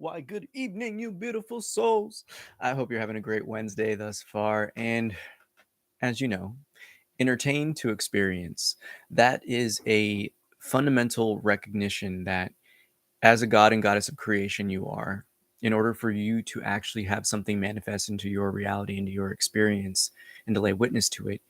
Why, good evening, you beautiful souls. I hope you're having a great Wednesday thus far. And as you know, entertain to experience. That is a fundamental recognition that as a god and goddess of creation, you are. In order for you to actually have something manifest into your reality, into your experience, and to lay witness to it,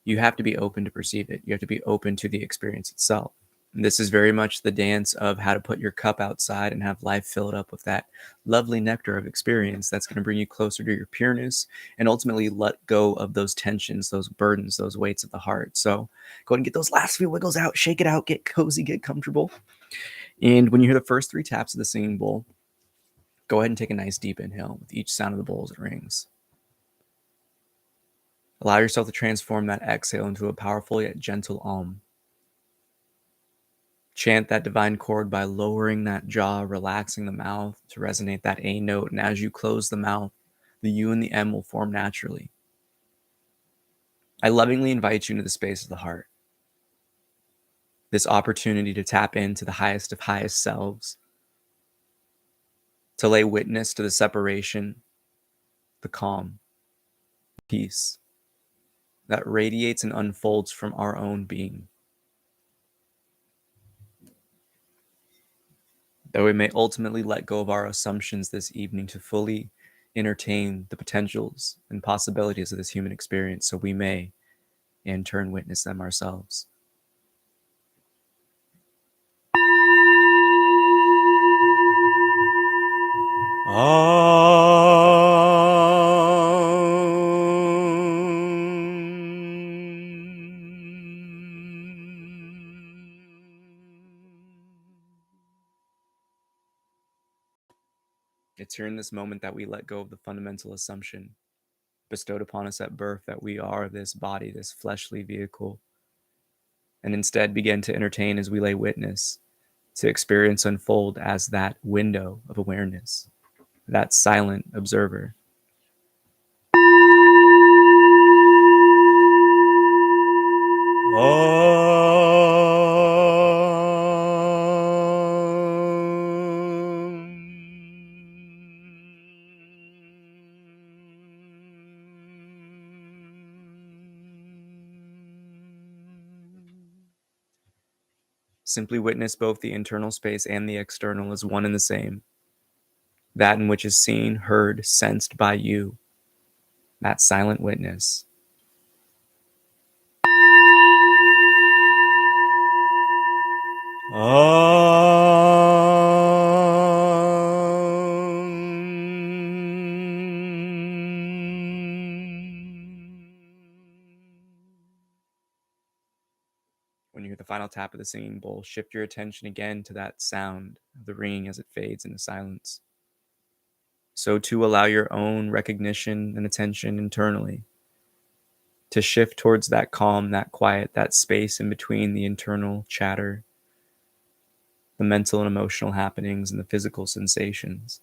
you have to be open to perceive it. You have to be open to the experience itself. And this is very much the dance of how to put your cup outside and have life fill it up with that lovely nectar of experience that's going to bring you closer to your pureness and ultimately let go of those tensions, those burdens, those weights of the heart. So go ahead and get those last few wiggles out, shake it out, get cozy, get comfortable. And when you hear the first 3 taps of the singing bowl, go ahead and take a nice deep inhale with each sound of the bowl as it rings. Allow yourself to transform that exhale into a powerful yet gentle Om. Chant that divine chord by lowering that jaw, relaxing the mouth to resonate that A note. And as you close the mouth, the U and the M will form naturally. I lovingly invite you into the space of the heart. This opportunity to tap into the highest of highest selves, to lay witness to the separation, the calm, peace that radiates and unfolds from our own being. That we may ultimately let go of our assumptions this evening to fully entertain the potentials and possibilities of this human experience so we may, in turn, witness them ourselves. It's here in this moment that we let go of the fundamental assumption bestowed upon us at birth that we are this body, this fleshly vehicle, and instead begin to entertain as we lay witness to experience unfold as that window of awareness, that silent observer. Simply witness both the internal space and the external as one and the same. That in which is seen, heard, sensed by you. That silent witness. When you hear the final tap of the singing bowl, shift your attention again to that sound of the ringing as it fades into silence. So too allow your own recognition and attention internally to shift towards that calm, that quiet, that space in between the internal chatter, the mental and emotional happenings, and the physical sensations.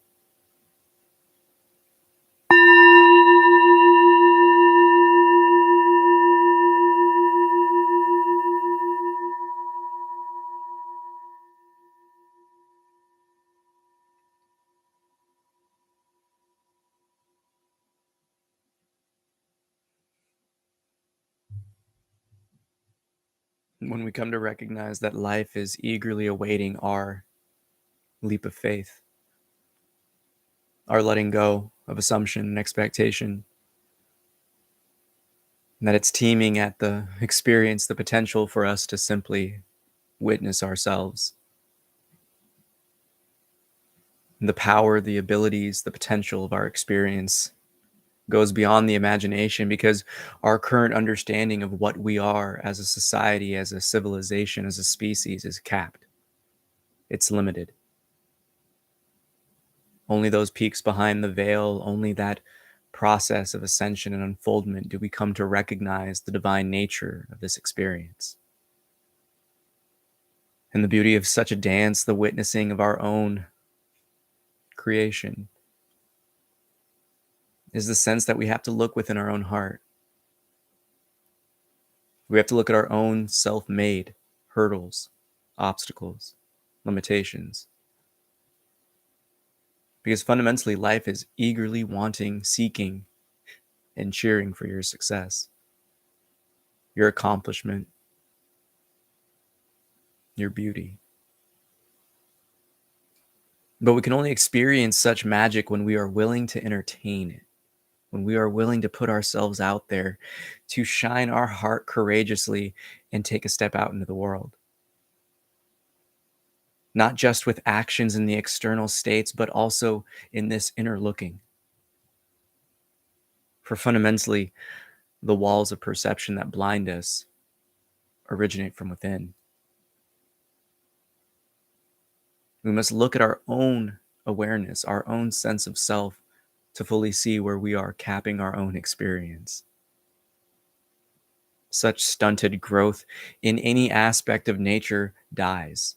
When we come to recognize that life is eagerly awaiting our leap of faith, our letting go of assumption and expectation, and that it's teeming at the experience, the potential for us to simply witness ourselves. And the power, the abilities, the potential of our experience goes beyond the imagination because our current understanding of what we are as a society, as a civilization, as a species is capped. It's limited. Only those peaks behind the veil, only that process of ascension and unfoldment do we come to recognize the divine nature of this experience. And the beauty of such a dance, the witnessing of our own creation, is the sense that we have to look within our own heart. We have to look at our own self-made hurdles, obstacles, limitations. Because fundamentally, life is eagerly wanting, seeking, and cheering for your success, your accomplishment, your beauty. But we can only experience such magic when we are willing to entertain it, when we are willing to put ourselves out there, to shine our heart courageously and take a step out into the world. Not just with actions in the external states, but also in this inner looking. For fundamentally, the walls of perception that blind us originate from within. We must look at our own awareness, our own sense of self, to fully see where we are capping our own experience. Such stunted growth in any aspect of nature dies.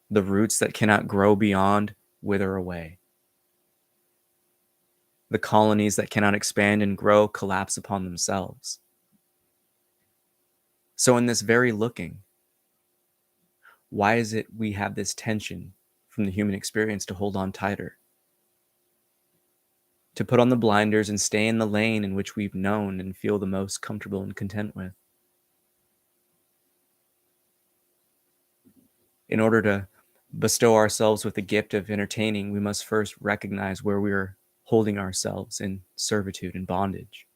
The roots that cannot grow beyond wither away. The colonies that cannot expand and grow collapse upon themselves. So in this very looking, why is it we have this tension from the human experience to hold on tighter? To put on the blinders and stay in the lane in which we've known and feel the most comfortable and content with? In order to bestow ourselves with the gift of entertaining, we must first recognize where we are holding ourselves in servitude and bondage.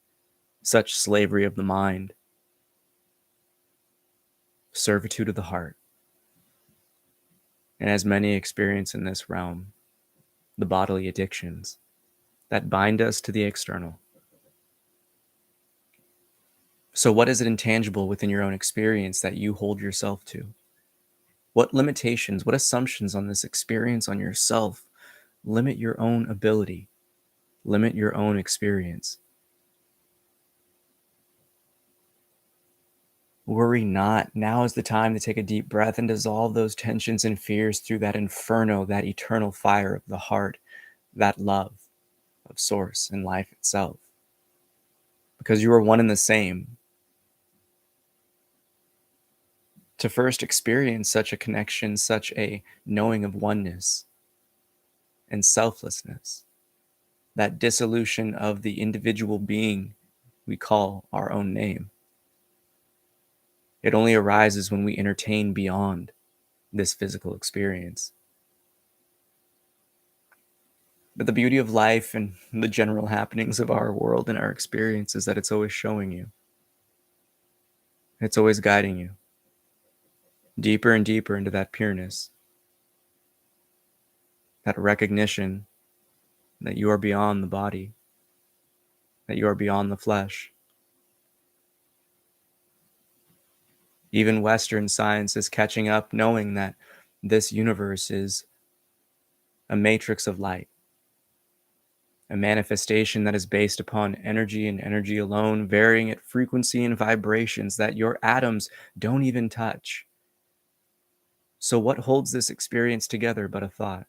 Such slavery of the mind, servitude of the heart, and as many experience in this realm, the bodily addictions that bind us to the external. So what is it intangible within your own experience that you hold yourself to? What limitations, what assumptions on this experience on yourself limit your own ability, limit your own experience? Worry not. Now is the time to take a deep breath and dissolve those tensions and fears through that inferno, that eternal fire of the heart, that love of Source and life itself. Because you are one and the same. To first experience such a connection, such a knowing of oneness and selflessness, that dissolution of the individual being we call our own name. It only arises when we entertain beyond this physical experience. But the beauty of life and the general happenings of our world and our experience is that it's always showing you. It's always guiding you deeper and deeper into that pureness, that recognition that you are beyond the body, that you are beyond the flesh. Even Western science is catching up, knowing that this universe is a matrix of light, a manifestation that is based upon energy and energy alone, varying at frequency and vibrations that your atoms don't even touch. So what holds this experience together but a thought?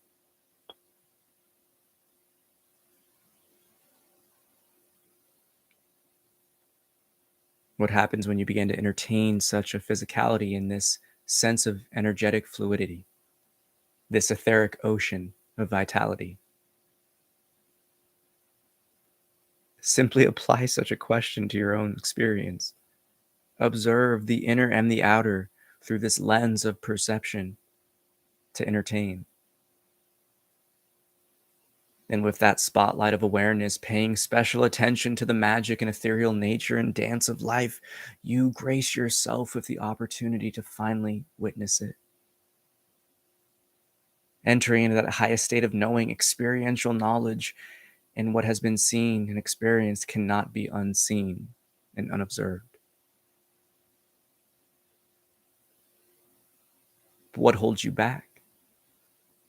What happens when you begin to entertain such a physicality in this sense of energetic fluidity, this etheric ocean of vitality? Simply apply such a question to your own experience. Observe the inner and the outer through this lens of perception to entertain. And with that spotlight of awareness, paying special attention to the magic and ethereal nature and dance of life, you grace yourself with the opportunity to finally witness it. Entering into that highest state of knowing, experiential knowledge, and what has been seen and experienced cannot be unseen and unobserved. But what holds you back?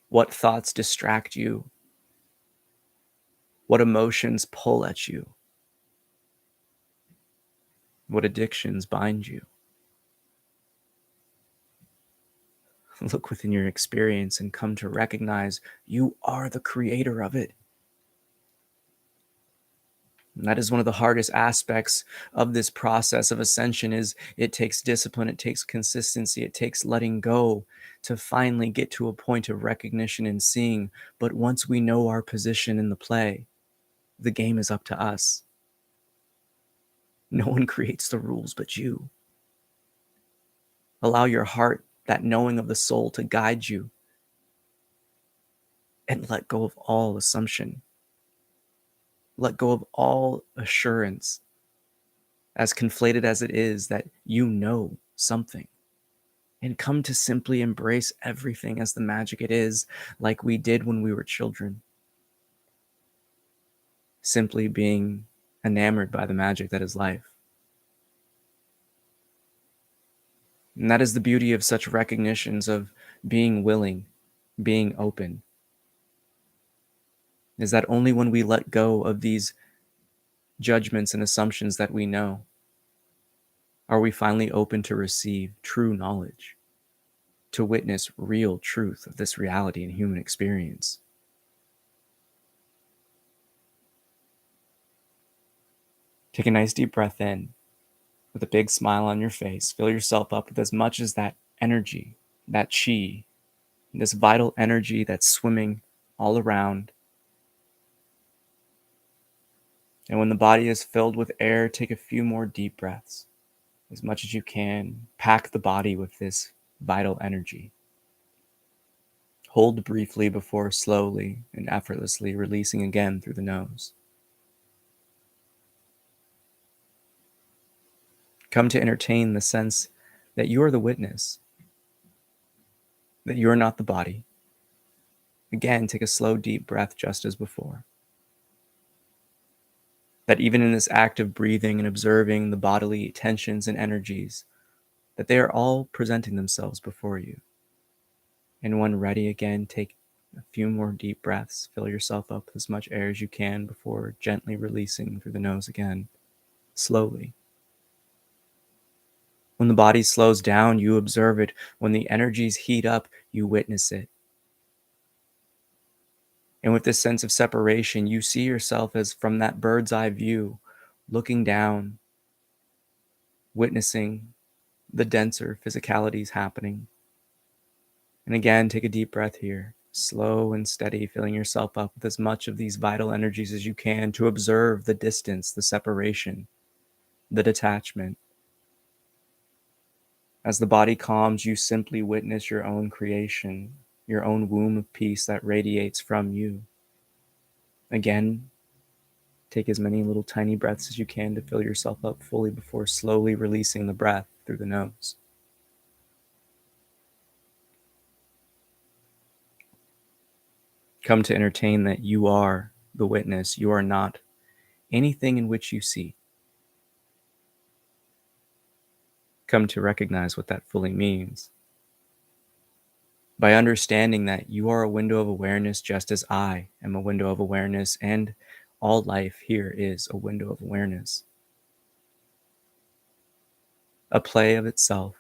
What thoughts distract you? What emotions pull at you? What addictions bind you? Look within your experience and come to recognize you are the creator of it. And that is one of the hardest aspects of this process of ascension. Is it takes discipline, it takes consistency, it takes letting go to finally get to a point of recognition and seeing. But once we know our position in the play, the game is up to us. No one creates the rules but you. Allow your heart, that knowing of the soul, to guide you, and let go of all assumption. Let go of all assurance, as conflated as it is, that you know something. And come to simply embrace everything as the magic it is, like we did when we were children. Simply being enamored by the magic that is life. And that is the beauty of such recognitions of being willing, being open. Is that only when we let go of these judgments and assumptions that we know are we finally open to receive true knowledge, to witness real truth of this reality and human experience. Take a nice deep breath in with a big smile on your face. Fill yourself up with as much as that energy, that chi, this vital energy that's swimming all around. And when the body is filled with air, take a few more deep breaths. As much as you can, pack the body with this vital energy. Hold briefly before slowly and effortlessly releasing again through the nose. Come to entertain the sense that you are the witness, that you are not the body. Again, take a slow, deep breath just as before. That even in this act of breathing and observing the bodily tensions and energies, that they are all presenting themselves before you. And when ready, again, take a few more deep breaths. Fill yourself up with as much air as you can before gently releasing through the nose again, slowly. When the body slows down, you observe it. When the energies heat up, you witness it. And with this sense of separation, you see yourself as from that bird's eye view, looking down, witnessing the denser physicalities happening. And again, take a deep breath here, slow and steady, filling yourself up with as much of these vital energies as you can to observe the distance, the separation, the detachment. As the body calms, you simply witness your own creation, your own womb of peace that radiates from you. Again, take as many little tiny breaths as you can to fill yourself up fully before slowly releasing the breath through the nose. Come to entertain that you are the witness. You are not anything in which you see. Come to recognize what that fully means. By understanding that you are a window of awareness just as I am a window of awareness, and all life here is a window of awareness. A play of itself.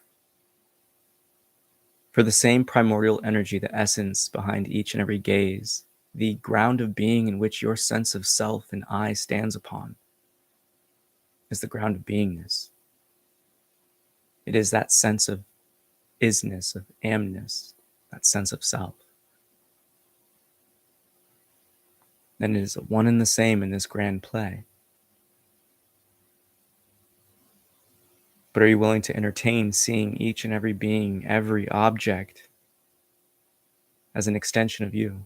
For the same primordial energy, the essence behind each and every gaze, the ground of being in which your sense of self and I stands upon, is the ground of beingness. It is that sense of isness, of amness, that sense of self. And it is one and the same in this grand play. But are you willing to entertain seeing each and every being, every object, as an extension of you?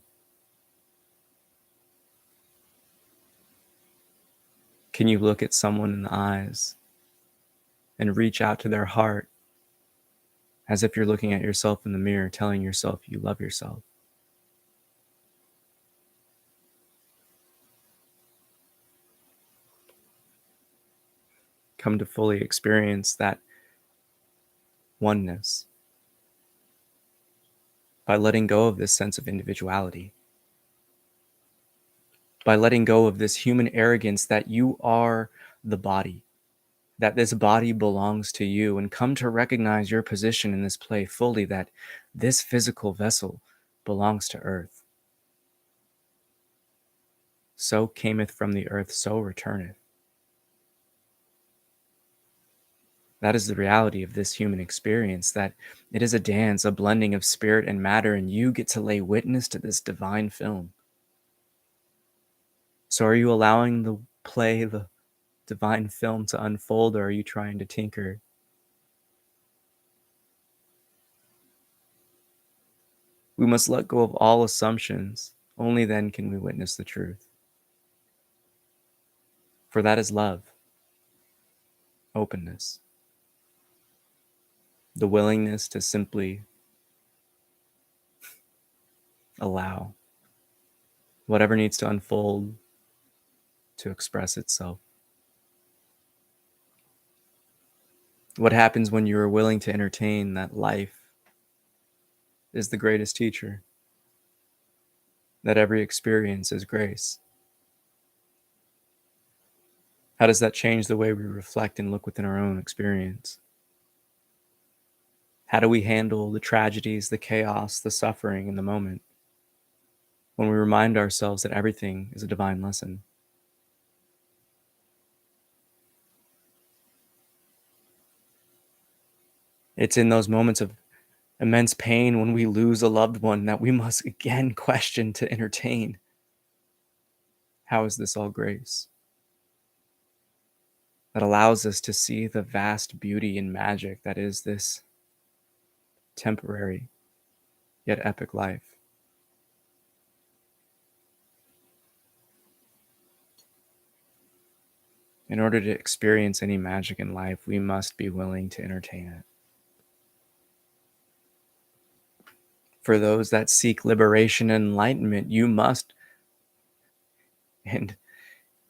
Can you look at someone in the eyes and reach out to their heart as if you're looking at yourself in the mirror, telling yourself you love yourself? Come to fully experience that oneness by letting go of this sense of individuality, by letting go of this human arrogance that you are the body, that this body belongs to you, and come to recognize your position in this play fully, that this physical vessel belongs to earth. So cameth from the earth, so returneth. That is the reality of this human experience, that it is a dance, a blending of spirit and matter, and you get to lay witness to this divine film. So are you allowing the divine film to unfold, or are you trying to tinker? We must let go of all assumptions. Only then can we witness the truth. For that is love, openness, the willingness to simply allow whatever needs to unfold to express itself. What happens when you are willing to entertain that life is the greatest teacher, that every experience is grace? How does that change the way we reflect and look within our own experience? How do we handle the tragedies, the chaos, the suffering in the moment when we remind ourselves that everything is a divine lesson? It's in those moments of immense pain when we lose a loved one that we must again question to entertain. How is this all grace? That allows us to see the vast beauty and magic that is this temporary yet epic life. In order to experience any magic in life, we must be willing to entertain it. For those that seek liberation and enlightenment, you must, and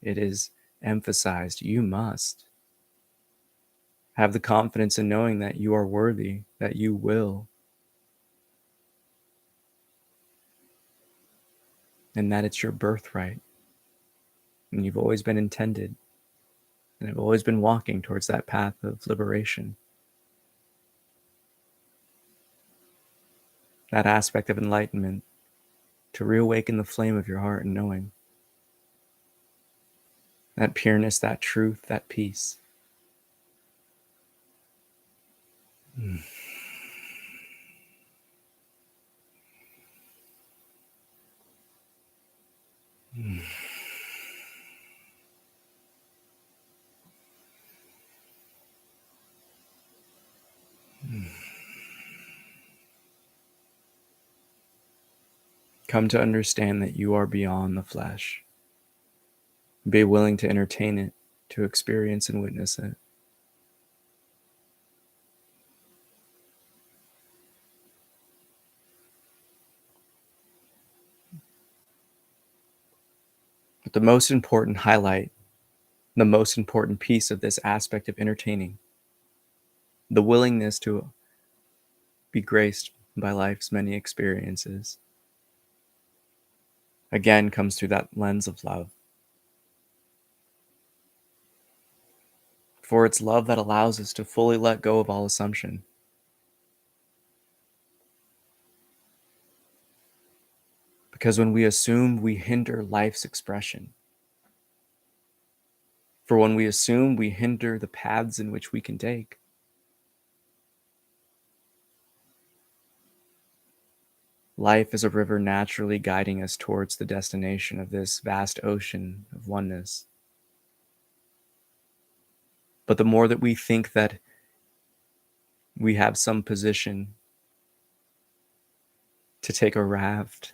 it is emphasized, you must have the confidence in knowing that you are worthy, that you will, and that it's your birthright. And you've always been intended, and have always been walking towards that path of liberation. That aspect of enlightenment, to reawaken the flame of your heart and knowing. That pureness, that truth, that peace. Mm. Mm. Mm. Come to understand that you are beyond the flesh. Be willing to entertain it, to experience and witness it. But the most important highlight, the most important piece of this aspect of entertaining, the willingness to be graced by life's many experiences, again comes through that lens of love. For it's love that allows us to fully let go of all assumption. Because when we assume, we hinder life's expression. For when we assume, we hinder the paths in which we can take. Life is a river naturally guiding us towards the destination of this vast ocean of oneness. But the more that we think that we have some position to take a raft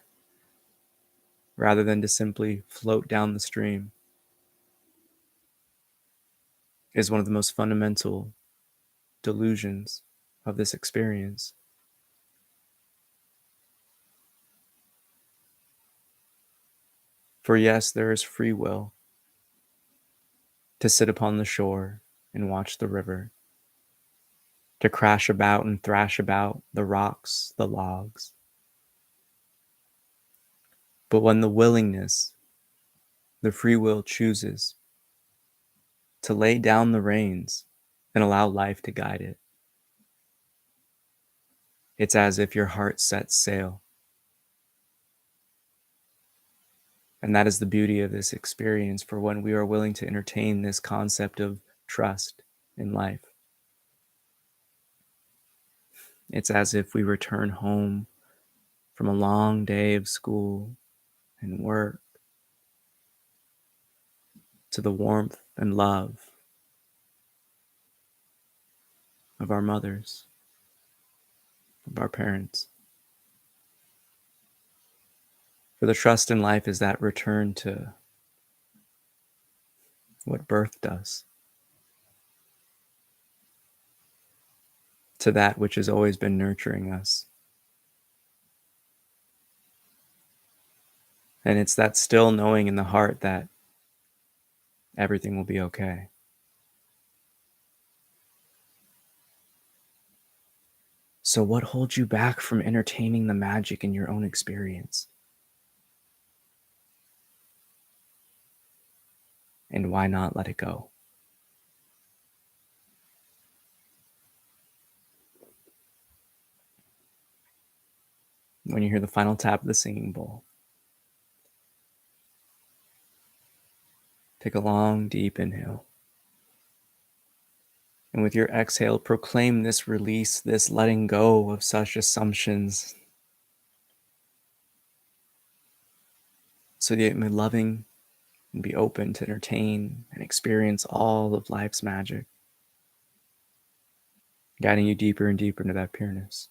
rather than to simply float down the stream is one of the most fundamental delusions of this experience. For yes, there is free will to sit upon the shore and watch the river, to crash about and thrash about the rocks, the logs. But when the willingness, the free will chooses to lay down the reins and allow life to guide it, it's as if your heart sets sail. And that is the beauty of this experience, for when we are willing to entertain this concept of trust in life, It's as if we return home from a long day of school and work to the warmth and love of our mothers, of our parents. For the trust in life is that return to what birth does, to that which has always been nurturing us. And it's that still knowing in the heart that everything will be okay. So, what holds you back from entertaining the magic in your own experience? And why not let it go? When you hear the final tap of the singing bowl, take a long, deep inhale. And with your exhale, proclaim this release, this letting go of such assumptions, so that you may be loving and be open to entertain and experience all of life's magic, guiding you deeper and deeper into that pureness.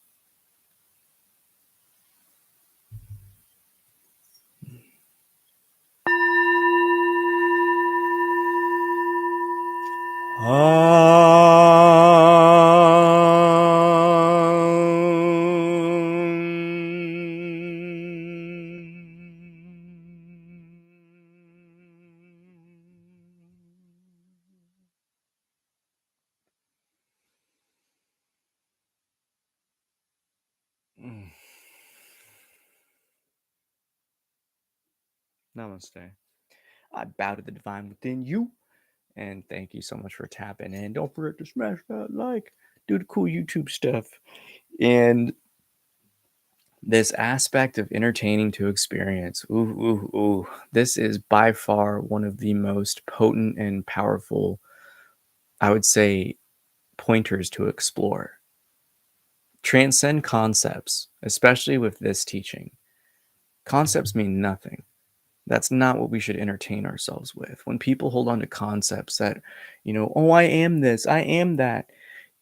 Namaste. I bow to the divine within you, and thank you so much for tapping in. Don't forget to smash that like, do the cool YouTube stuff. And this aspect of entertaining to experience, this is by far one of the most potent and powerful, I would say, pointers to explore. Transcend concepts, especially with this teaching. Concepts mean nothing. That's not what we should entertain ourselves with. When people hold on to concepts that, oh, I am this, I am that,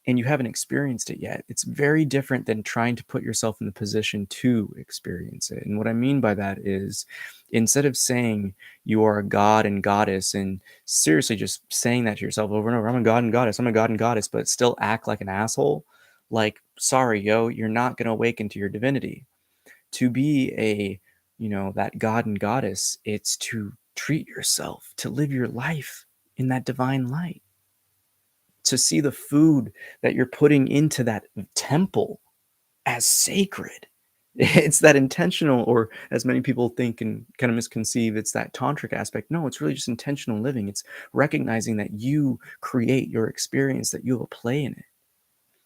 and you haven't experienced it yet, it's very different than trying to put yourself in the position to experience it. And what I mean by that is, instead of saying you are a god and goddess and seriously just saying that to yourself over and over, I'm a god and goddess, I'm a god and goddess, but still act like an asshole, like, sorry, yo, you're not going to awaken to your divinity. To be that god and goddess, it's to treat yourself, to live your life in that divine light, to see the food that you're putting into that temple as sacred. It's that intentional, or as many people think and kind of misconceive, it's that tantric aspect. No, it's really just intentional living. It's recognizing that you create your experience, that you have a play in it.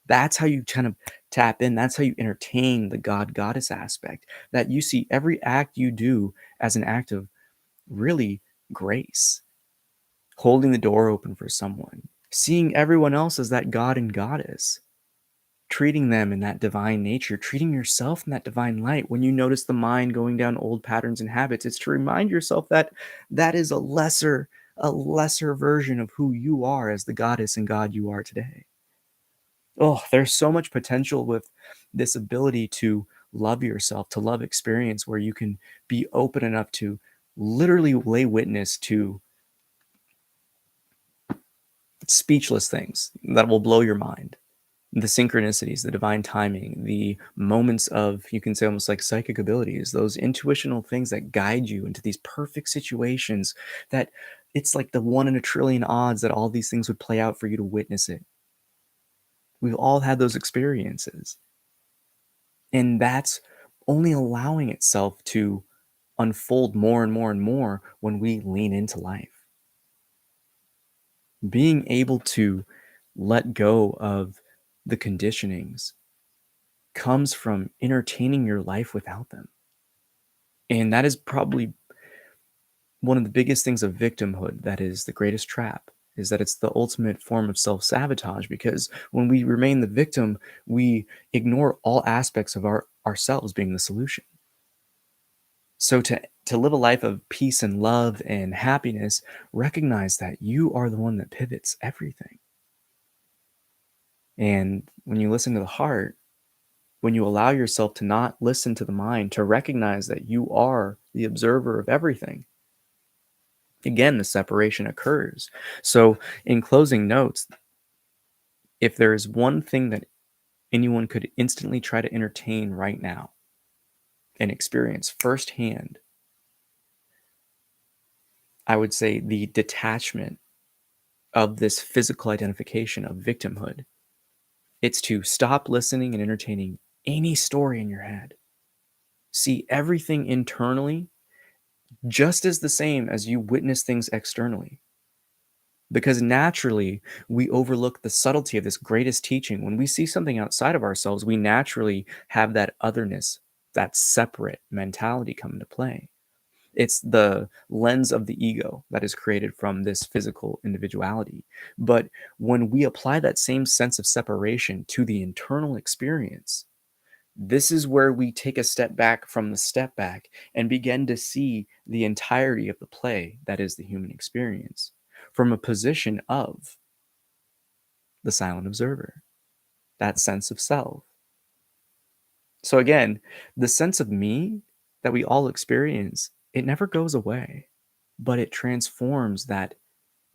That's how you kind of tap in. That's how you entertain the God goddess aspect, that you see every act you do as an act of really grace, holding the door open for someone, seeing everyone else as that God and goddess, treating them in that divine nature, treating yourself in that divine light. When you notice the mind going down old patterns and habits, it's to remind yourself that that is a lesser version of who you are as the goddess and God you are today. Oh, there's so much potential with this ability to love yourself, to love experience, where you can be open enough to literally lay witness to speechless things that will blow your mind. The synchronicities, the divine timing, the moments of, you can say, almost like psychic abilities, those intuitional things that guide you into these perfect situations, that it's like the 1 in a trillion odds that all these things would play out for you to witness it. We've all had those experiences. And that's only allowing itself to unfold more and more and more when we lean into life. Being able to let go of the conditionings comes from entertaining your life without them. And that is probably one of the biggest things of victimhood that is the greatest trap, is that it's the ultimate form of self-sabotage, because when we remain the victim, we ignore all aspects of ourselves being the solution. So to live a life of peace and love and happiness, recognize that you are the one that pivots everything. And when you listen to the heart, when you allow yourself to not listen to the mind, to recognize that you are the observer of everything, again, the separation occurs. So, in closing notes, if there is one thing that anyone could instantly try to entertain right now and experience firsthand, I would say the detachment of this physical identification of victimhood. It's to stop listening and entertaining any story in your head. See everything internally just as the same as you witness things externally. Because naturally, we overlook the subtlety of this greatest teaching. When we see something outside of ourselves, we naturally have that otherness, that separate mentality come into play. It's the lens of the ego that is created from this physical individuality. But when we apply that same sense of separation to the internal experience, this is where we take a step back from the step back and begin to see the entirety of the play that is the human experience from a position of the silent observer, that sense of self. So, again, the sense of me that we all experience, it never goes away, but it transforms that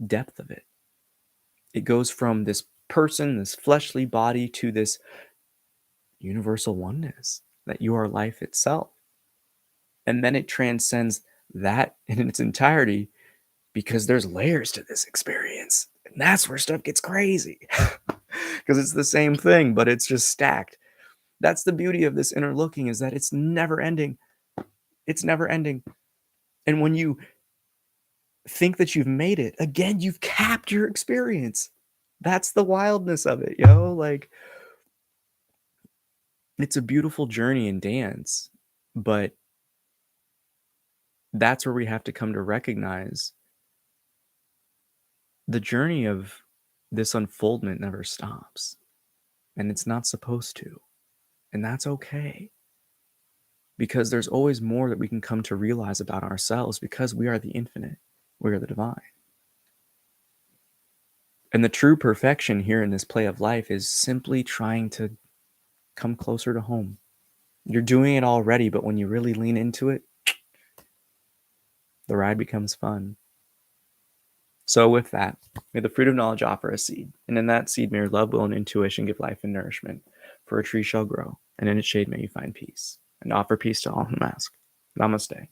depth of it. It goes from this person, this fleshly body, to this universal oneness that you are life itself. And then it transcends that in its entirety because there's layers to this experience. And that's where stuff gets crazy because it's the same thing, but it's just stacked. That's the beauty of this inner looking, is that it's never ending. It's never ending. And when you think that you've made it, again, you've capped your experience. That's the wildness of it, yo. Like, it's a beautiful journey and dance, but that's where we have to come to recognize the journey of this unfoldment never stops, and it's not supposed to. And that's okay, because there's always more that we can come to realize about ourselves, because we are the infinite, we are the divine. And the true perfection here in this play of life is simply trying to come closer to home. You're doing it already, but when you really lean into it, the ride becomes fun. So with that, may the fruit of knowledge offer a seed, and in that seed may your love, will, and intuition give life and nourishment. For a tree shall grow, and in its shade may you find peace, and offer peace to all who ask. Namaste.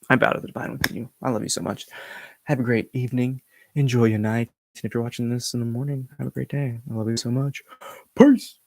I bow to the divine within you. I love you so much. Have a great evening. Enjoy your night. And if you're watching this in the morning, have a great day. I love you so much. Peace.